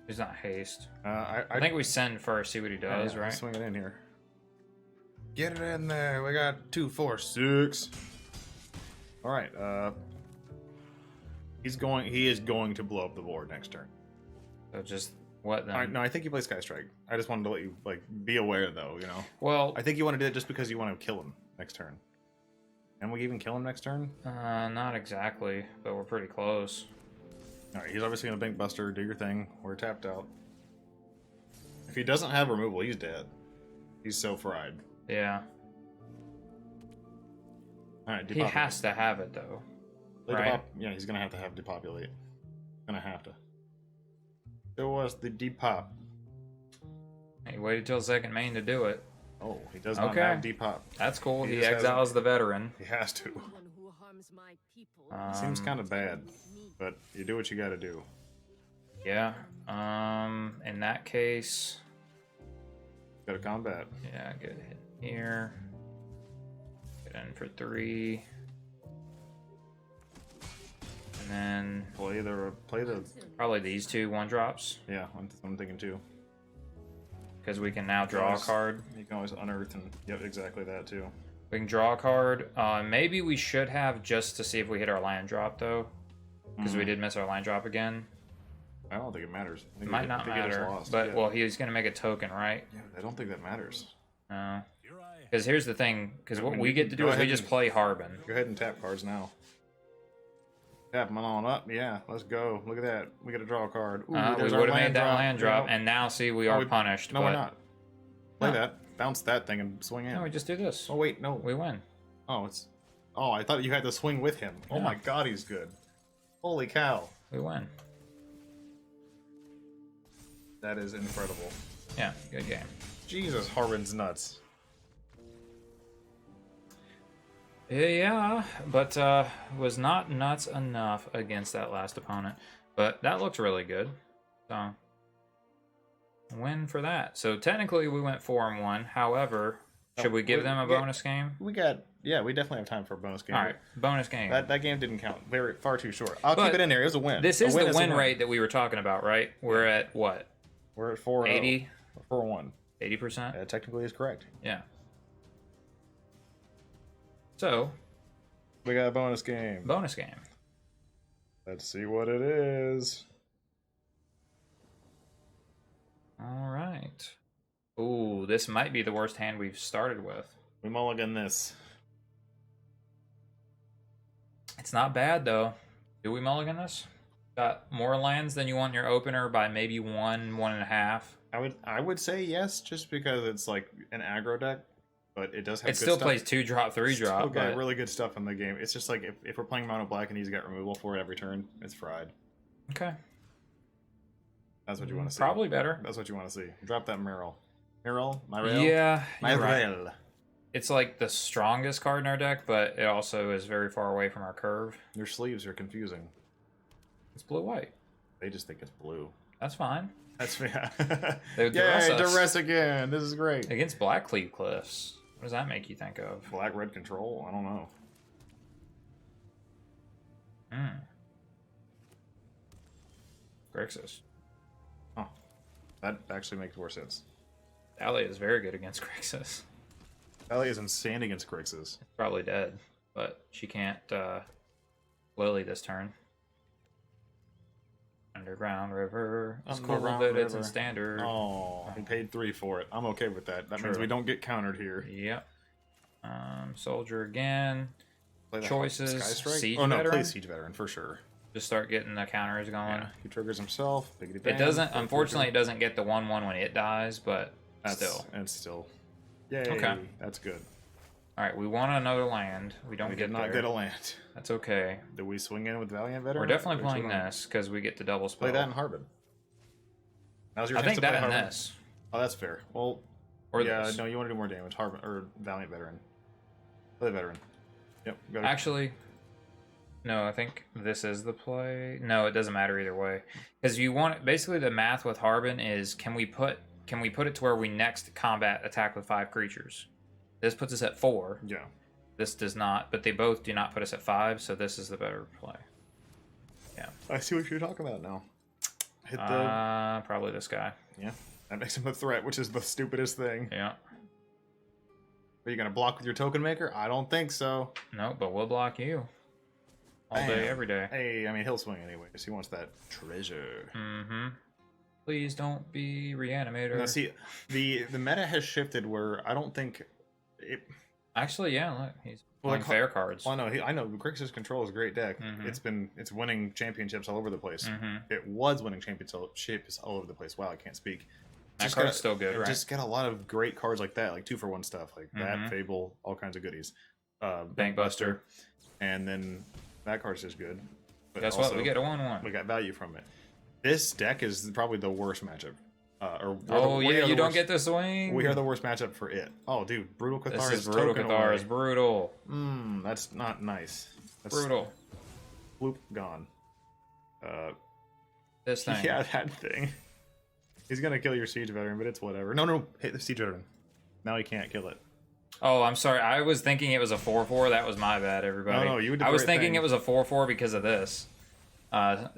He's not haste. I think we send first, see what he does, yeah, right? Swing it in here. Get it in there. We got 2, 4, 6. All right. He is going to blow up the board next turn. So just what then? All right, no, I think you play Sky Strike. I just wanted to let you be aware though. Well, I think you want to do it just because you want to kill him next turn. And we even kill him next turn. not exactly, but we're pretty close. All right, he's obviously gonna Bankbuster. Do your thing. We're tapped out. If he doesn't have removal, he's dead. He's so fried. Yeah. All right, He depopulate. has to have it though. Play right? Yeah, he's gonna have to depopulate. Gonna have to. Show us the depop. He waited till second main to do it. Oh, he does not Okay. have depop. That's cool. He He just exiles the veteran. He has to. One who harms my people. Seems kind of is bad, me. but you do what you got to do. Yeah. In that case, Go to combat. yeah, good hit here. Get in for 3. And then Play the. probably these 2 1-drops Yeah, I'm thinking too. because we can now draw a Yes. card. You can always unearth and yep, exactly that too. We can draw a card. Maybe we should have just to see if we hit our land drop though, because we did miss our land drop again. I don't think it matters. I It think might not I think it is matter, lost. but Yeah. well, he's gonna make a token, right? Yeah, I don't think that matters. No, because here's the thing. Because what mean, we you get can to go do is we ahead just and- play Harbin. Go ahead and tap cards now. Tap them on up. Yeah, let's go. Look at that. We got to draw a card. Ooh, We there's our would have made that drop. land drop, No. and now see we Oh, are we- punished. No, but... we're not. Play No. that. Bounce that thing and swing in. No, we just do this. Oh wait, no. We win. Oh, it's. Oh, I thought you had to swing with him. Oh Yeah. my God, he's good. Holy cow, We win. that is incredible. Yeah, good game. Jesus, Harbin's nuts. Yeah, but was not nuts enough against that last opponent. But that looked really good. So win for that. So technically we went 4-1. However, should we give them a bonus game? We definitely have time for a bonus game. All right, bonus game. That game didn't count. Far too short. I'll But keep it in there. It was a win. This A is the a win rate that we were talking about, right? We're at what? We're at 4-0. 80? 4-1. 80%? That technically is correct. Yeah. So, We got a bonus game. bonus game. Let's see what it is. All right. Ooh, this might be the worst hand we've started with. We mulligan this. It's not bad, though. Do we mulligan this? Got more lands than you want in your opener by maybe 1.5. I would say yes, just because it's like an aggro deck, but it does have It good still stuff. plays 2-drop, 3-drop. Still got But... really good stuff in the game. It's just like if we're playing mono black and he's got removal for it every turn, it's fried. Okay. That's what you want to see. Probably better. That's what you want to see. Drop that Meryl. Myrel? Yeah, you're right. Myrel. It's like the strongest card in our deck, but it also is very far away from our curve. Your sleeves are confusing. It's blue-white. They just think it's blue. That's fine. That's yeah. They would duress Yay, us. duress again. This is great. Against Black Cleave Cliffs. What does that make you think of? Black red control? I don't know. Grixis. Oh, that actually makes more sense. Ally is very good against Grixis. Ellie is insane against Grixis. Probably dead, but she can't Lily this turn. Underground River. It's cool Underground that it's in River. standard. Oh, he paid 3 for it. I'm okay with that. That means True. we don't get countered here. Yep. Soldier again. Play that Choices, Sky Strike? Siege Oh no, Veteran? play Siege Veteran for sure. Just start getting the counters going. Yeah, he triggers himself. Biggity It bam, doesn't, full unfortunately, it trigger. doesn't get the 1/1 when it dies, but That's still. Yay. Okay. That's good. All right, we want another land. We don't We get did not there. get a land. That's okay. Did we swing in with Valiant Veteran? We're definitely Or playing swing on- this because we get to double spell. Play that in Harbin. Now's your I chance think to play that and Harbin. this. Oh, that's fair. Well, Or yeah, this. no, you want to do more damage. Harbin or Valiant Veteran. Play Veteran. Yep. Go to Actually, no, I think this is the play. No, it doesn't matter either way. Because you want basically the math with Harbin is can we put it to where we next combat attack with 5 creatures? This puts us at 4. yeah. This does not, but they both do not put us at 5, so this is the better play. Yeah. I see what you're talking about now. Hit the Probably this guy. yeah. That makes him a threat, which is the stupidest thing. Yeah. Are you gonna block with your token maker? I don't think so. No, but we'll block you. All day, Bam. every day. Hey, I mean he'll swing anyways. He wants that treasure. Mm-hmm. Please don't be Reanimator. Now see, the meta has shifted where I don't think it. Actually, yeah, look, he's Well, playing like, fair cards. Well, I know. Grixis Control is a great deck. Mhm. It's winning championships all over the place. Mhm. It was winning championships all over the place. Wow, I can't speak. That card's still good, right? Just get a lot of great cards like that, like 2-for-1 stuff, like Mhm. that Fable, all kinds of goodies. Bankbuster. And then that card's just good. But Guess also, what? We get a 1/1. we got value from it. This deck is probably the worst matchup. Oh, yeah, you don't worst, get the swing. We are the worst matchup for it. Oh, dude, Brutal Cathar This is brutal. token Cathar away. is brutal. That's not nice. That's Brutal. Bloop, gone. This thing. Yeah, that thing. He's gonna kill your siege veteran, but it's whatever. No, hit the siege veteran. Now he can't kill it. Oh, I'm sorry. I was thinking it was a 4/4. That was my bad, everybody. No, you did the I was right thinking thing. it was a 4/4 because of this.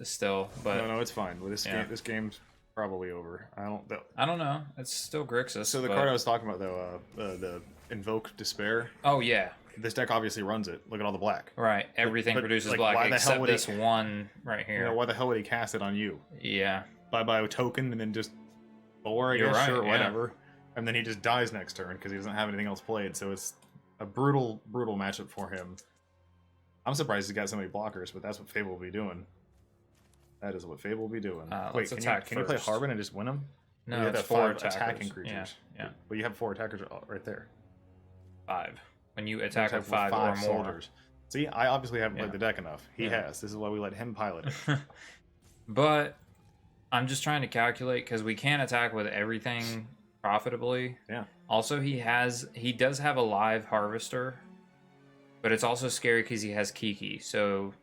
Still, but No, it's fine. With yeah. this game's probably over. I don't. I don't know. It's still Grixis. So the but card I was talking about though, the Invoke Despair. Oh yeah, This deck obviously runs it. Look at all the black. right. Everything but, produces like, black why the hell except would he- this one right You here. know, why the hell would he cast it on you? Yeah, Buy a token and then just 4, I You're guess, right, sure, yeah. whatever. And then he just dies next turn because he doesn't have anything else played. So it's a brutal matchup for him. I'm surprised he's got so many blockers, but that's what Fable will be doing. That is what Fable will be doing. Wait, let's attack can you play first. Harbin and just win him? no, You have it's that 4 5 attacking attackers. creatures. Yeah, But you have 4 attackers right there. 5. When you You attack with 5 or more. See, I obviously haven't Yeah. played the deck enough. He Yeah. has. This is why we let him pilot it. But I'm just trying to calculate because we can't attack with everything profitably. Yeah. Also, he does have a live harvester, but it's also scary because he has Kiki. So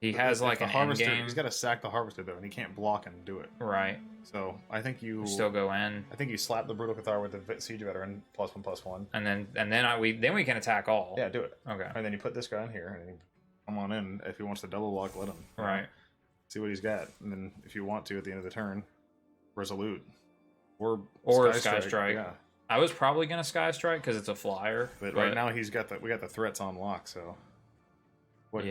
he has If like the an harvester. endgame. He's got to sack the harvester though, and he can't block and do it. Right. So I think you Still go in, I think you slap the brutal Cathar with the siege veteran +1/+1. and then we can attack all. Yeah, do it. Okay. And then you put this guy in here, and then you come on in. If he wants to double block, let him. Right. See what he's got, and then if you want to at the end of the turn, resolute or Sky Strike. Yeah, I was probably gonna Sky Strike because it's a flyer. but right now we got the threats on lock. So what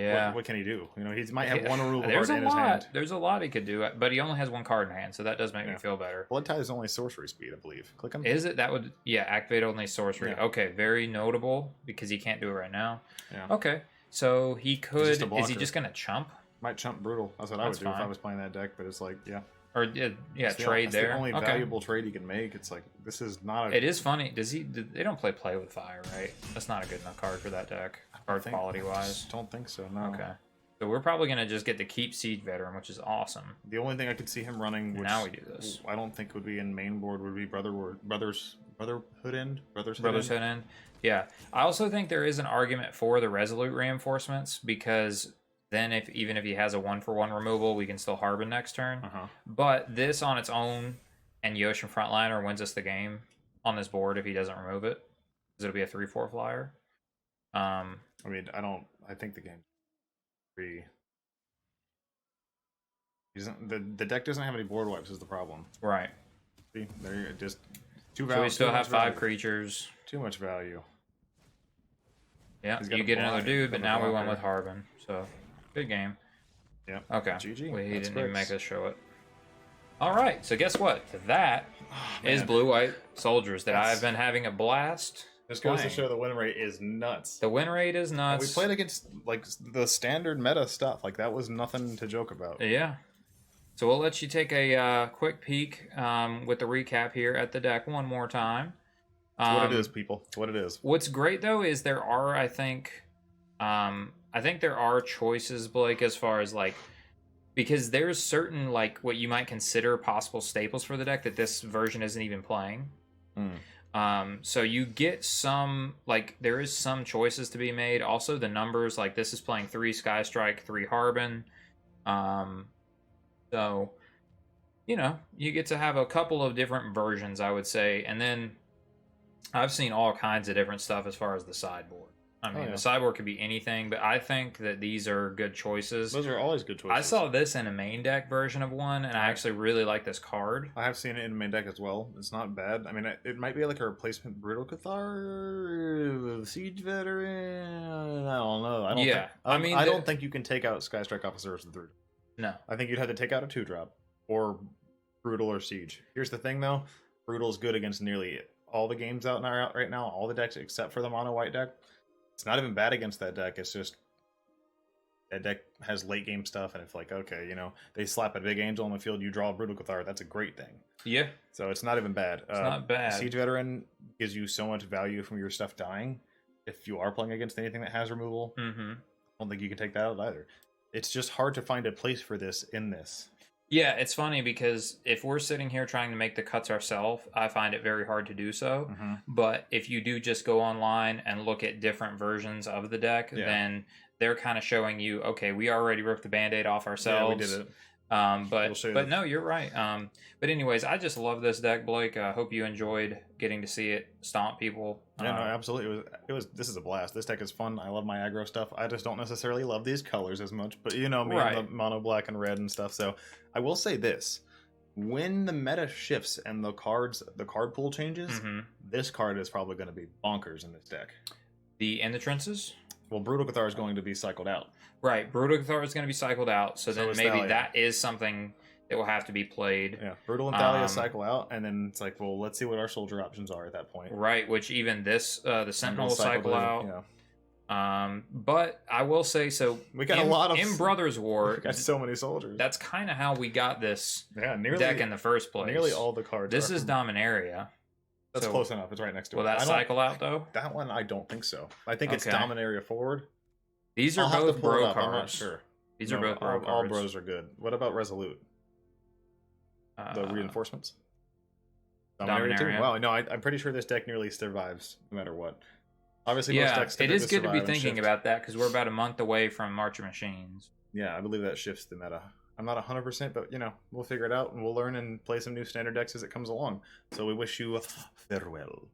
can he do? You know, he might have one rule of There's heart a in his lot. hand. There's a lot he could do, but he only has 1 card in hand, so that does make me Yeah. feel better. Blood Tide is only sorcery speed, I believe. Click him. Is it? That would, activate only sorcery. Yeah. Okay, very notable because he can't do it right now. Yeah. Okay, so he could. just a Is he blocker. just gonna chump Might chump brutal. That's what I That's would do if I fine. was playing that deck. But it's like, yeah, or it's trade it's there? the only Okay. valuable trade you can make. It's like this is not. A, It is funny. They don't play with fire, right? That's not a good enough card for that deck, card think- quality I wise. just don't think so. No. Okay, so we're probably gonna just get to keep Siege Veteran, which is awesome. The only thing I could see him running, which Now we do this. I don't think would be in main board, would be Brotherhood End. Brotherhood End. Yeah, I also think there is an argument for the Resolute reinforcements because then even if he has a 1/1 removal, we can still Harbin next turn. Uh-huh. But this on its own and Yotian Frontliner wins us the game on this board if he doesn't remove it, because it'll be a 3/4 flyer. I mean, I think the game. He doesn't. The deck doesn't have any board wipes. Is the problem? Right. See, there just too So value. we still have 5 value. creatures. Too much value. Yeah, He's got you a get another block, dude, but now we went blocker. with Harbin. So good game. Yeah. Okay. GG. Well, he That's didn't even Grixis. make us show it. All right. So guess what? That Oh, is man. blue-white soldiers that That's- I've been having a blast. This goes to playing. show the win rate is nuts. The win rate is And nuts. we played against like the standard meta stuff. Like that was nothing to joke about. Yeah. So we'll let you take a quick peek with the recap here at the deck one more time. It's what it is, people. It's what it is. What's great though is there are, I think there are choices, Blake, as far as like, because there's certain like what you might consider possible staples for the deck that this version isn't even playing. So you get some, like, there is some choices to be made. Also, the numbers, like, this is playing 3 Sky Strike, 3 Harbin. So, you know, you get to have a couple of different versions, I would say. And then I've seen all kinds of different stuff as far as the sideboard. I mean, yeah. the sideboard could be anything, but I think that these are good choices. Those are always good choices. I saw this in a main deck version of one, and I actually really like this card. I have seen it in main deck as well. It's not bad. I mean, it might be like a replacement Brutal Cathar, Siege Veteran. I don't know. I don't think you can take out Sky Strike Officer as the 3. No. I think you'd have to take out a 2-drop or Brutal or Siege. Here's the thing, though. Brutal's good against nearly all the games out right now, all the decks except for the mono white deck. It's not even bad against that deck. It's just that deck has late game stuff, and it's like, okay, you know, they slap a big angel on the field, you draw a Brutal Cathar. That's a great thing. Yeah. So it's not even bad. It's not bad. Siege Veteran gives you so much value from your stuff dying. If you are playing against anything that has removal, I don't think you can take that out either. It's just hard to find a place for this in this. Yeah, it's funny because if we're sitting here trying to make the cuts ourselves, I find it very hard to do so. But if you do just go online and look at different versions of the deck, then they're kind of showing you, okay, we already ripped the Band-Aid off ourselves. Yeah, we did it. But no, you're right. But anyways, I just love this deck, Blake. I hope you enjoyed getting to see it stomp people. Yeah, no, absolutely. This is a blast. This deck is fun. I love my aggro stuff. I just don't necessarily love these colors as much. But you know me, Right. I'm the mono black and red and stuff. So I will say this. when the meta shifts and the card pool changes, this card is probably going to be bonkers in this deck. The Entrances? Well, Brutal Cathar is going to be cycled out. Right, Brutal Cathar is going to be cycled out, so then maybe Thalia. that is something that will have to be played. Yeah, Brutal and Thalia cycle out, and then it's like, well, let's see what our soldier options are at that point. Right, which even this, the Sentinel will cycle out. Yeah. But I will say, so we got a lot of in Brothers War. We got so many soldiers. That's kind of how we got this nearly, deck in the first place. Nearly all the cards. This is Dominaria. That's close enough. It's right next to it. Will that cycle out though? That one, I don't think so. I think it's Dominaria forward. These are both bro cards. I'm not sure. These are both bro cards. All bros are good. What about Resolute? The reinforcements? Dominaria too? Wow, no, I'm pretty sure this deck nearly survives no matter what. Obviously, most decks it is good to be thinking about that because we're about a month away from March of Machines. Yeah, I believe that shifts the meta. I'm not 100%, but we'll figure it out and we'll learn and play some new standard decks as it comes along. So we wish you farewell.